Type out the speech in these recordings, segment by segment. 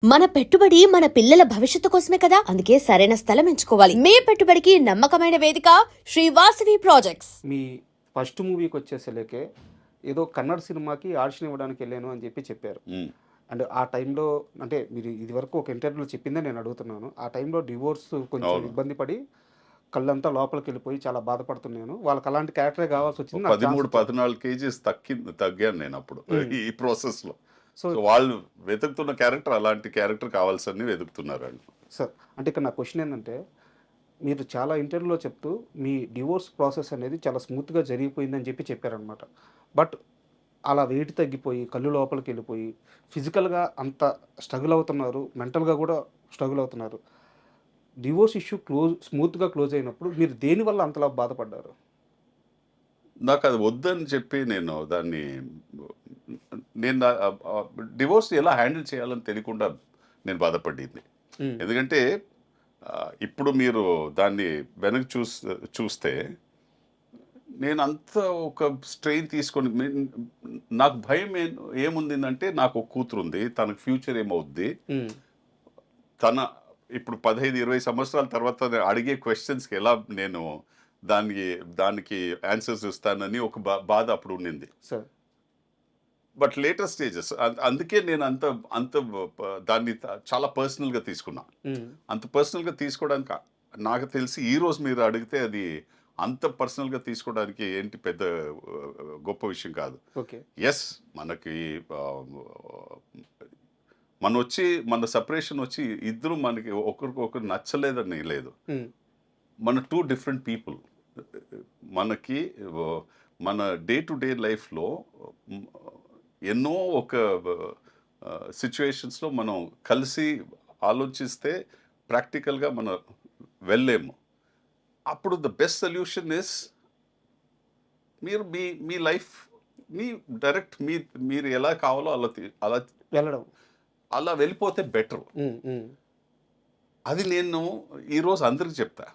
మన పెట్టుబడి మన పిల్లల భవిష్యత్తు కోసమే కదా, అందుకే సరైన స్థలం ఎంచుకోవాలి. మీ పెట్టుబడికి నమ్మకమైన వేదిక శ్రీ వాసవి ప్రాజెక్ట్స్. మీ ఫస్ట్ మూవీకి వచ్చేసరికి ఏదో కన్నడ సినిమాకి ఆడిషన్ ఇవ్వడానికి వెళ్ళాను అని చెప్పారు. అండ్ ఆ టైంలో అంటే మీరు ఇదివరకు ఒక ఇంటర్వ్యూలో చెప్పిందే నేను అడుగుతున్నాను. ఆ టైంలో డివోర్స్ కొంచెం అవును. ఇబ్బంది పడి కళ్ళంతా లోపలికి వెళ్ళిపోయి చాలా బాధపడుతున్నాను. వాళ్ళకి అలాంటి క్యారెక్టరే కావాల్సి వచ్చింది. నాకు ఛాన్స్ 13, వచ్చింది. 14 కేజీస్ తగ్గాను నేను అప్పుడు ఈ ప్రాసెస్లో. సో సో వాళ్ళు వెతుకుతున్న క్యారెక్టర్ అలాంటి క్యారెక్టర్ కావాల్సని వెతుకుతున్నారు వాళ్ళు. సార్ అంటే ఇక్కడ నా క్వశ్చన్ ఏంటంటే, మీరు చాలా ఇంటర్వ్యూలో చెప్తూ మీ డివోర్స్ ప్రాసెస్ అనేది చాలా స్మూత్గా జరిగిపోయిందని చెప్పారనమాట. బట్ అలా వెయిట్ తగ్గిపోయి కళ్ళు లోపలికి వెళ్ళిపోయి ఫిజికల్గా అంత స్ట్రగుల్ అవుతున్నారు, మెంటల్గా కూడా స్ట్రగుల్ అవుతున్నారు. డివోర్స్ ఇష్యూ స్మూత్గా క్లోజ్ అయినప్పుడు మీరు దేనివల్ల అంతలా బాధపడ్డారు? నాకు అది వద్దని చెప్పి నేను దాన్ని నేను డివోర్స్ ఎలా హ్యాండిల్ చేయాలని తెలియకుండా నేను బాధపడింది. ఎందుకంటే ఇప్పుడు మీరు దాన్ని వెనక్కి చూస్తే నేను అంత ఒక స్ట్రెయిన్ తీసుకొని నాకు భయం ఏముందంటే నాకు ఒక కూతురు ఉంది, తనకు ఫ్యూచర్ ఏమవుద్ది, తన ఇప్పుడు 15-20 సంవత్సరాల తర్వాత అడిగే క్వశ్చన్స్కి ఎలా నేను దానికి ఆన్సర్స్ ఇస్తానని ఒక బాధ అప్పుడు ఉండింది. సార్ బట్ లేటర్ స్టేజెస్ అందుకే నేను అంత దాన్ని చాలా పర్సనల్గా తీసుకున్నా. అంత పర్సనల్గా తీసుకోవడానికి నాకు తెలిసి ఈరోజు మీరు అడిగితే అది అంత పర్సనల్గా తీసుకోవడానికి ఏంటి పెద్ద గొప్ప విషయం కాదు. ఓకే. ఎస్, మనకి మన సపరేషన్ వచ్చి ఇద్దరు మనకి ఒకరికొకరు నచ్చలేదని లేదు. మన 2 డిఫరెంట్ పీపుల్. మనకి మన డే టు డే లైఫ్లో ఎన్నో ఒక సిచ్యువేషన్స్లో మనం కలిసి ఆలోచిస్తే ప్రాక్టికల్గా మనం వెళ్ళలేము. అప్పుడు ద బెస్ట్ సొల్యూషన్ ఇస్ మీరు మీ లైఫ్ డైరెక్ట్ మీరు ఎలా కావాలో అలా వెళ్ళడం, అలా వెళ్ళిపోతే బెటర్. అది నేను ఈరోజు అందరికి చెప్తా.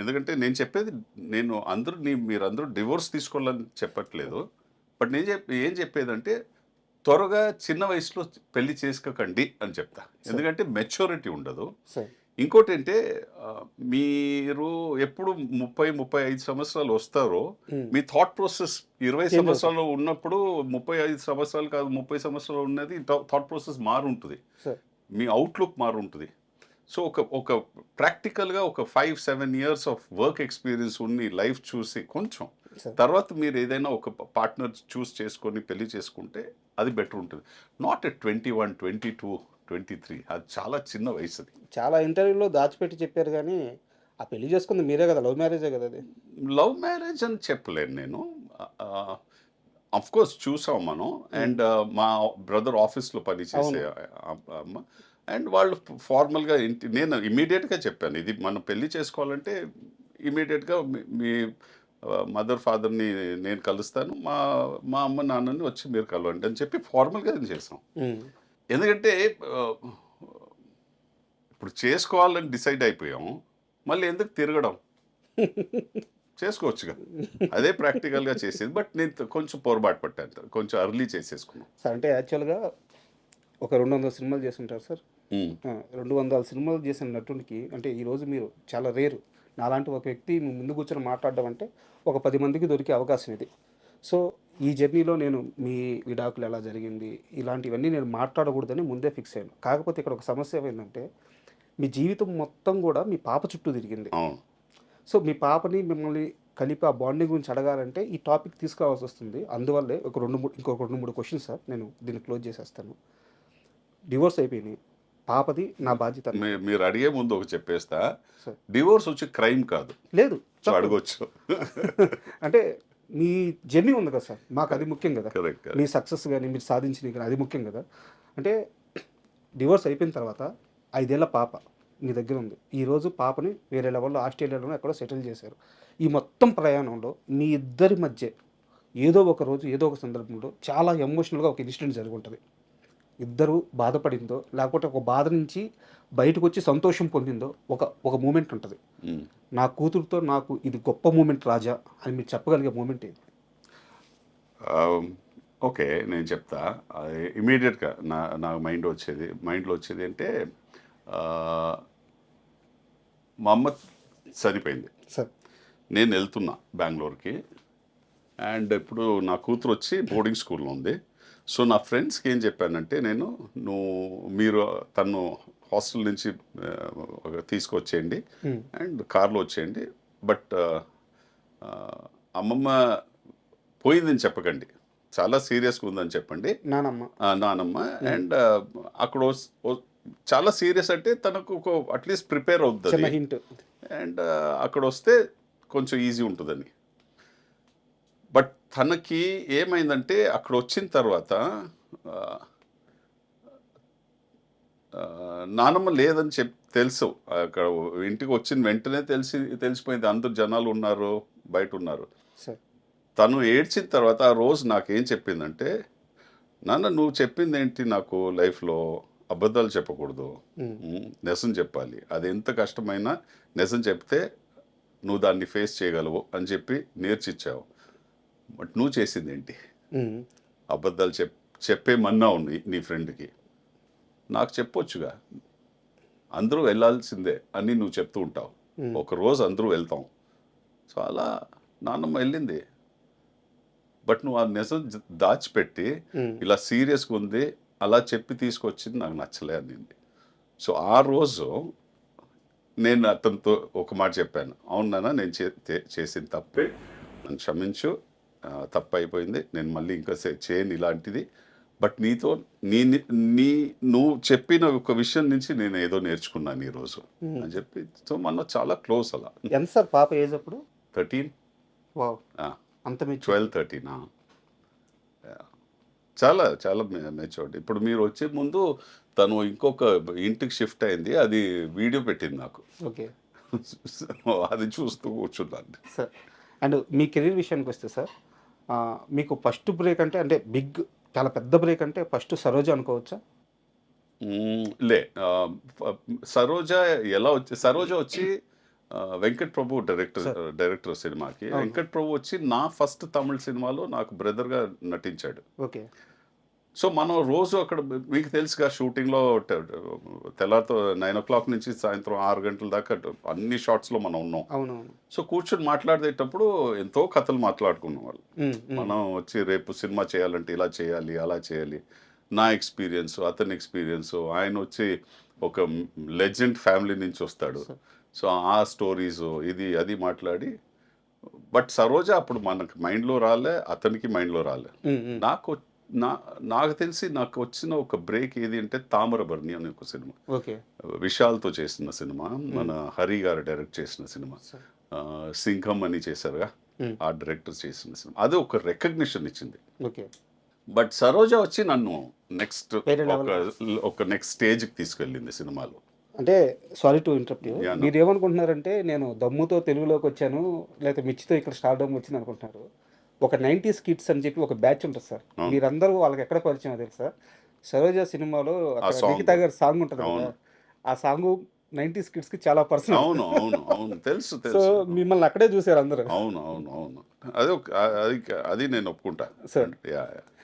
ఎందుకంటే నేను చెప్పేది మీరందరూ డివోర్స్ తీసుకోవాలని చెప్పట్లేదు. బట్ నేను ఏం చెప్పేదంటే త్వరగా చిన్న వయసులో పెళ్లి చేసుకోకండి అని చెప్తా. ఎందుకంటే మెచ్యూరిటీ ఉండదు. ఇంకోటి అంటే మీరు ఎప్పుడు 30-35 సంవత్సరాలు వస్తారో మీ థాట్ ప్రాసెస్ 20 సంవత్సరాలు ఉన్నప్పుడు 35 సంవత్సరాలు కాదు 30 సంవత్సరాలు ఉన్నది థాట్ ప్రాసెస్ మారుంటుంది, మీ అవుట్లుక్ మారుంటుంది. సో ఒక ప్రాక్టికల్గా ఒక 5-7 years of work experience Unni life చూసి కొంచెం తర్వాత మీరు ఏదైనా ఒక పార్ట్నర్ చూస్ చేసుకొని పెళ్లి చేసుకుంటే అది బెటర్ ఉంటుంది. Not at 21, 22, 23. అది చాలా చిన్న వయసు. అది చాలా ఇంటర్వ్యూలో దాచిపెట్టి చెప్పారు, కానీ ఆ పెళ్లి చేసుకుంది మీరే కదా, లవ్ మ్యారేజే కదా అది. లవ్ మ్యారేజ్ అని చెప్పలేను నేను. అఫ్ కోర్స్ చూసాం మనం. అండ్ మా బ్రదర్ ఆఫీస్లో పనిచేసే అమ్మ అండ్ వాళ్ళు ఫార్మల్గా నేను ఇమీడియట్గా చెప్పాను, ఇది మనం పెళ్లి చేసుకోవాలంటే ఇమీడియట్గా మీ మదర్ ఫాదర్ని నేను కలుస్తాను, మా అమ్మ నాన్నని వచ్చి మీరు కలవండి అని చెప్పి ఫార్మల్గా చేసాం. ఎందుకంటే ఇప్పుడు చేసుకోవాలని డిసైడ్ అయిపోయాం, మళ్ళీ ఎందుకు తిరగడం, చేసుకోవచ్చుగా. అదే ప్రాక్టికల్గా చేసేది. బట్ నేను కొంచెం పొరపాటు పట్టాను, కొంచెం అర్లీ చేసేసుకున్నాం. సార్ అంటే యాక్చువల్గా ఒక 200 సినిమాలు చేస్తుంటారు సార్. 200 సినిమాలు చేసిన నటునికి అంటే ఈరోజు మీరు చాలా రేరు. నాలాంటి ఒక వ్యక్తి ముందు కూర్చొని మాట్లాడడం అంటే ఒక 10 మందికి దొరికే అవకాశం ఇది. సో ఈ జర్నీలో నేను మీ విడాకులు ఎలా జరిగింది ఇలాంటివన్నీ నేను మాట్లాడకూడదని ముందే ఫిక్స్ అయ్యాను. కాకపోతే ఇక్కడ ఒక సమస్య ఏంటంటే మీ జీవితం మొత్తం కూడా మీ పాప చుట్టూ తిరిగింది. సో మీ పాపని మిమ్మల్ని కలిపి ఆ బాండింగ్ గురించి అడగాలంటే ఈ టాపిక్ తీసుకురావాల్సి వస్తుంది. అందువల్లే ఇంకొక 2-3 క్వశ్చన్స్ సార్, నేను దీన్ని క్లోజ్ చేసేస్తాను. డివోర్స్ అయిపోయినాయి, పాపది నా బాధ్యత. మీరు అడిగే ముందు ఒక చెప్పేస్తా, డివోర్స్ వచ్చి క్రైమ్ కాదు. లేదు, అడగొచ్చు. అంటే మీ జర్నీ ఉంది కదా సార్, మాకు అది ముఖ్యం కదా. మీ సక్సెస్ కానీ మీరు సాధించినవి కానీ అది ముఖ్యం కదా. అంటే డివోర్స్ అయిపోయిన తర్వాత 5 ఏళ్ల పాప మీ దగ్గర ఉంది. ఈరోజు పాపని వేరే లెవెల్లో ఆస్ట్రేలియాలో ఎక్కడో సెటిల్ చేశారు. ఈ మొత్తం ప్రయాణంలో మీ ఇద్దరి మధ్య ఏదో ఒక రోజు ఏదో ఒక సందర్భంలో చాలా ఎమోషనల్గా ఒక ఇన్సిడెంట్ జరిగి ఉంటుంది. ఇద్దరు బాధపడిందో లేకపోతే ఒక బాధ నుంచి బయటకు వచ్చి సంతోషం పొందిందో ఒక మూమెంట్ ఉంటుంది. నా కూతురుతో నాకు ఇది గొప్ప మూమెంట్ రాజా అని మీరు చెప్పగలిగే మూమెంట్ ఏది? ఓకే. నేను చెప్తా. ఇమ్మీడియేట్‌గా నా మైండ్‌లో వచ్చేది అంటే ఆహ్, మా అమ్మ చనిపోయింది. సార్. నేను వెళ్తున్నా బెంగుళూరుకి. అండ్ ఇప్పుడు నా కూతురు వచ్చి బోర్డింగ్ స్కూల్‌లో ఉంది. సో, నా ఫ్రెండ్స్‌కి ఏం చెప్పానంటే నేను, మీరు తను హాస్టల్ నుంచి తీసుకొచ్చేయండి హ్మ్. అండ్ కార్‌లో వచ్చేయండి. బట్ ఆహ్, అమ్మమ్మ పోయిందని చెప్పకండి. చాలా సీరియస్‌గా ఉందని చెప్పండి. నానమ్మ. నానమ్మ. అండ్ అక్కడ చాలా సీరియస్ అంటే తనకు ఒక అట్లీస్ట్ ప్రిపేర్ చిన్న అవుద్దది. హింట్. అండ్ అక్కడొస్తే కొంచెం ఈజీ ఉంటదని. బట్ తనకి ఏమైందంటే అక్కడొచ్చిన తర్వాత ఆహ్, నానమ్మ లేదని తెలుసు. అక్కడ ఇంటికి వచ్చిన వెంటనే తెలిసిపోయింది. అందరు జనాలున్నారు, బయటున్నారు. సార్. తను ఏడ్చిన తర్వాత ఆ రోజు నాకేం చెప్పిందంటే, "నాన్న నువ్వు చెప్పిందేంటి నాకు లైఫ్‌లో అబద్ధాలు చెప్పకూడదు. హ్మ్. నిజం చెప్పాలి. అది ఎంత కష్టమైనా నిజం చెప్తే నువ్వు దాన్ని ఫేస్ చేయగలవు" అని చెప్పి నేర్చిచ్చావు. బట్ నువ్వు చేసిందేంటి? హ్మ్. అబద్ధాలు చెప్పేమన్నావు నీ ఫ్రెండ్‌కి. నాకు చెప్పొచ్చుగా. అందరూ వెళ్ళాల్సిందే అని నువ్వు చెప్తూ ఉంటావు. హ్మ్. ఒకరోజు అందరూ వెళ్తాం. సో, అలా నాన్నమ్మ వెళ్ళింది. బట్ నువ్వు ఆ నిజం దాచిపెట్టి హ్మ్. ఇలా సీరియస్‌గా ఉంది. అలా చెప్పి తీసుకొచ్చింది నాకు నచ్చలే అనింది. సో, ఆ రోజు నేను అతనితో ఒక మాట చెప్పాను. "అవును నాన్న నేను చేసింది తప్పే. నన్ను క్షమించు. తప్పయిపోయింది. నేను మళ్ళీ ఇంకా చేయను ఇలాంటిది. బట్ నీతో నీ నీ నీ నువ్వు చెప్పిన ఒక విషయం నుంచి నేను ఏదో నేర్చుకున్నాను ఈరోజు" హ్మ్. అని చెప్పి సో, మనం చాలా క్లోజ్ అలా. ఎంత సార్ పాప ఏజ్ అప్పుడు? 13 వావ్! ఆ! అంత మెచ్యూర్. 12, 13 యాహ్! చాలా చాలా మెచ్యూర్డ్. ఇప్పుడు మీరు వచ్చే ముందు తను ఇంకొక ఇంటికి షిఫ్ట్ అయింది. అది వీడియో పెట్టింది నాకు. ఓకే. సో, అది చూస్తూ కూర్చున్నాను. సార్. అండ్ మీ కెరీర్ విషయానికొస్తే సార్, మీకు ఫస్ట్ బ్రేక్ అంటే బిగ్ చాలా పెద్ద బ్రేక్ అంటే ఫస్ట్ 'సరోజ' అనుకోవచ్చా? లే ఫ 'సరోజ' వచ్చి వెంకట్ ప్రభు సార్. డైరెక్టర్ సినిమాకి. అవును. వెంకట్ ప్రభు వచ్చి నా ఫస్ట్ తమిళ్ సినిమాలో నాకు బ్రదర్‌గా నటించాడు. ఓకే. సో, మనం రోజు అక్కడ మీకు తెలుసుగా షూటింగ్‌లో తెల్లారితో 9:00 నుంచి సాయంత్రం 6 గంటల దాకా అన్ని షాట్స్‌లో మనం ఉన్నాం. అవునవును. సో, కూర్చొని మాట్లాడేటప్పుడు ఎంతో కథలు మాట్లాడుకునేవాళ్ళం. హ్మ్. హ్మ్. మనం వచ్చి రేపు సినిమా చేయాలంటే ఇలా చేయాలి, అలా చేయాలి. నా ఎక్స్‌పీరియన్స్, అతని ఎక్స్‌పీరియన్స్, ఆయనొచ్చి ఒక లెజెండ్ ఫ్యామిలీ నుంచి వస్తాడు. సార్. సో, ఆ స్టోరీసు అది మాట్లాడి బట్ 'సరోజ' అప్పుడు మనకు మైండ్‌లో రాలే, అతనికి మైండ్‌లో రాలే. హ్మ్. హ్మ్. నాకు నా నాకు తెలిసి నాకు వచ్చిన ఒక బ్రేక్ ఏది అంటే 'తామ్రబర్ణి' అనే ఒక సినిమా. ఓకే. విశాల్‌తో చేసిన సినిమా. మన హ్మ్. హరి గారు డైరెక్ట్ చేసిన సినిమా. సార్. 'సింఘం' అని చేశారుగా. హ్మ్. ఆ డైరెక్టర్ చేసిన సినిమా. అది ఒక రికగ్నిషన్ ఇచ్చింది. ఓకే. బట్ 'సరోజ' వచ్చి నన్ను నెక్స్ట్ వేరే ఒక లెవెల్. ఒక నెక్స్ట్ స్టేజ్‌కి తీసుకెళ్ళింది సినిమాలో. అంటే sorry to interrupt you. Yeah! No. మీరేమనుకుంటున్నారంటే నేను దమ్ముతో తెలుగులోకొచ్చాను, లేకపోతే మిర్చితో ఇక్కడ స్టార్‌డమ్ వచ్చిందనుకుంటున్నారు. ఒక 90స్ కిడ్స్ అని చెప్పి ఒక బ్యాచ్ ఉంటది సార్. అవును. మీరందరూ వాళ్ళకెక్కడ పరిచయమో తెలుసా? 'సరోజ' సినిమాలో ఆ అక్కడ సాంగ్. 'నిఖిత' గారి సాంగ్ ఉంటది కదా! అవును. ఆ సాంగు 90స్ కిడ్స్‌కి చాలా పర్సనల్. అవును. తెలుసు. సో, తెలుసు. మిమ్మల్ని అక్కడే చూసారు అందరూ. అవును. అది నేను ఒప్పుకుంటా. సార్. యాహ్!